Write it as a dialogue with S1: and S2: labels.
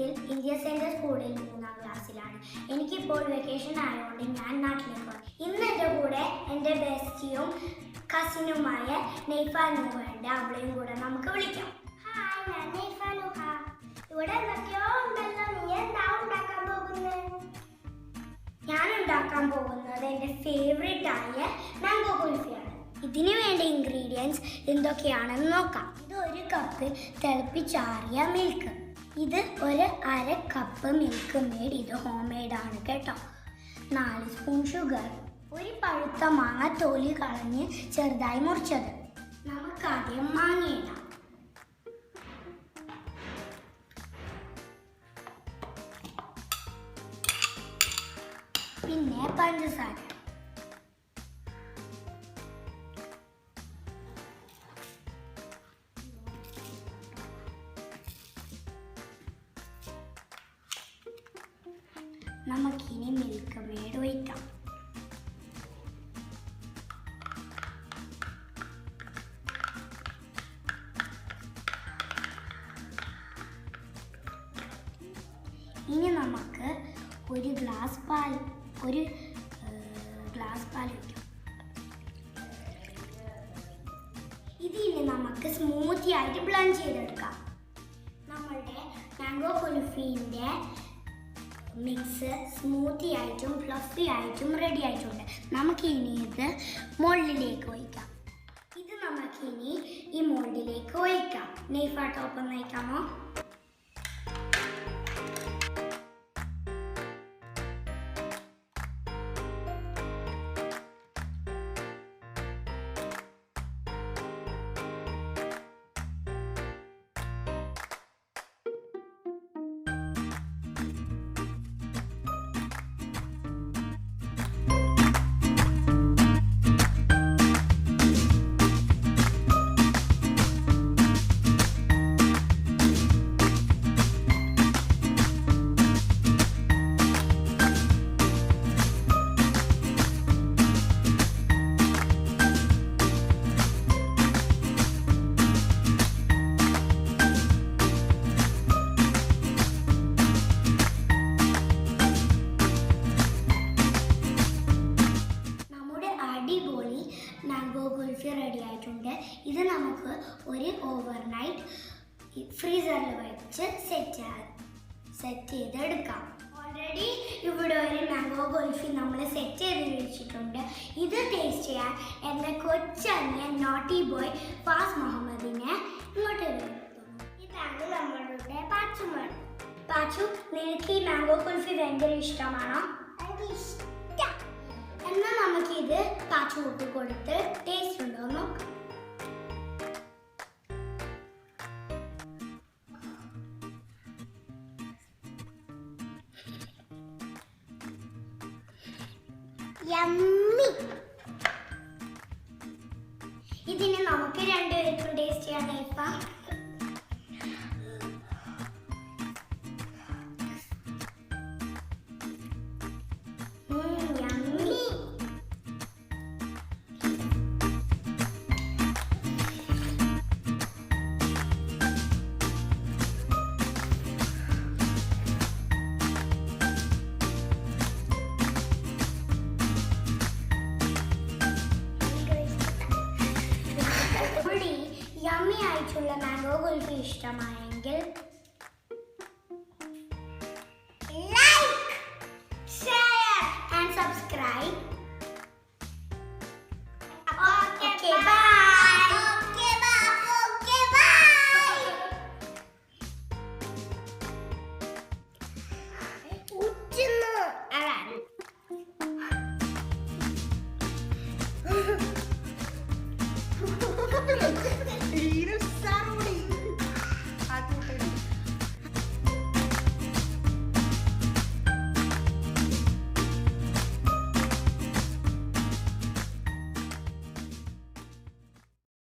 S1: വിജയത്തിൽ India central സ്കൂളിൽ 3ാം ക്ലാസ്സിലാണ്. എനിക്കിപ്പോൾ വെക്കേഷൻ ആയതുകൊണ്ട് ഞാൻ നാട്ടിലേക്ക് പോയി. ഇന്ന് എൻ്റെ കൂടെ എൻ്റെ ബെസ്റ്റിയും കസിനുമായ നൈഫ നുഹ ഉണ്ട്. അവളെയും കൂടെ നമുക്ക് വിളിക്കാം. ഹായ്, ഞാൻ നൈഫ നുഹ. ഇവിടെ എന്തൊക്കെയോ ഉണ്ടല്ലോ. നീ എന്താ ഉണ്ടാക്കാൻ പോകുന്നത്? ഞാൻ ഉണ്ടാക്കാൻ പോകുന്നത് എൻ്റെ ഫേവറേറ്റ് ആയ മാംഗോ കുൽഫിയാണ്. ഇതിനു വേണ്ട ഇൻഗ്രീഡിയൻസ് എന്തൊക്കെയാണെന്ന് നോക്കാം. ഇത് 1 കപ്പ് തിളപ്പിച്ചാറിയ മിൽക്ക്. ഇത് 1/2 കപ്പ് മിൽക്ക് മെയ്ഡ്. ഇത് ഹോം മെയ്ഡ് ആണ് കേട്ടോ. 4 സ്പൂൺ ഷുഗർ. 1 പഴുത്ത മാങ്ങ തൊലി കളഞ്ഞ് ചെറുതായി മുറിച്ചത്. നമുക്കാദ്യം മാങ്ങയിടാം. പിന്നെ പഞ്ചസാര. നമുക്കിനി മിൽക്ക് മെയ്ഡ് ഒഴിക്കാം. ഇനി നമുക്ക് ഒരു ഗ്ലാസ് പാൽ ഒഴിക്കാം. ഇതിന് നമുക്ക് സ്മൂത്തി ആയിട്ട് ബ്ലെൻഡ് ചെയ്തെടുക്കാം. നമ്മളുടെ മാംഗോ കുൽഫീൻ്റെ മിക്സ് സ്മൂത്തി ആയിട്ടും ഫ്ലഫി ആയിട്ടും റെഡി ആയിട്ടുണ്ട്. നമുക്കിനി ഇത് മോൾഡിലേക്ക് ഒഴിക്കാം. ഇത് നമുക്കിനി ഈ മോൾഡിലേക്ക് ഒഴിക്കാം. നൈഫ ടോപ്പ് ഒന്ന് ഒഴിക്കാമോ? മാംഗോ കുൽഫി റെഡി ആയിട്ടുണ്ട്. ഇത് നമുക്ക് ഒരു ഓവർനൈറ്റ് ഫ്രീസറിൽ വെച്ച് സെറ്റ് ചെയ്തെടുക്കാം. ഓൾറെഡി ഇവിടെ ഒരു മാംഗോ കുൽഫി നമ്മൾ സെറ്റ് ചെയ്ത് വെച്ചിട്ടുണ്ട്. ഇത് ടേസ്റ്റ് ചെയ്യാൻ എൻ്റെ കൊച്ചനിയൻ നോട്ടി ബോയ് ഫാസ് മുഹമ്മദിനെ ഇങ്ങോട്ട് വരുത്തുന്നു. ഇതാണ് നമ്മളുടെ പാച്ചുമോൻ. പാച്ചു, നിനക്ക് ഈ മാംഗോ കുൽഫി ഭയങ്കര ഇഷ്ടമാണോ? എന്നാൽ നമുക്കിത് പാച്ചു കൂട്ടി കൊടുത്ത് ടേസ്റ്റ് ഉണ്ടോ നോക്കാം. ഇതിന് നമുക്ക് രണ്ടുപേർക്കും ടേസ്റ്റ് ചെയ്യാൻ നൈഫ. യമ്മി ആയിട്ടുള്ള മാംഗോ കുൽഫി ഇഷ്ടമായെങ്കിൽ ലൈക്ക്, ഷെയർ ആൻഡ് സബ്സ്ക്രൈബ്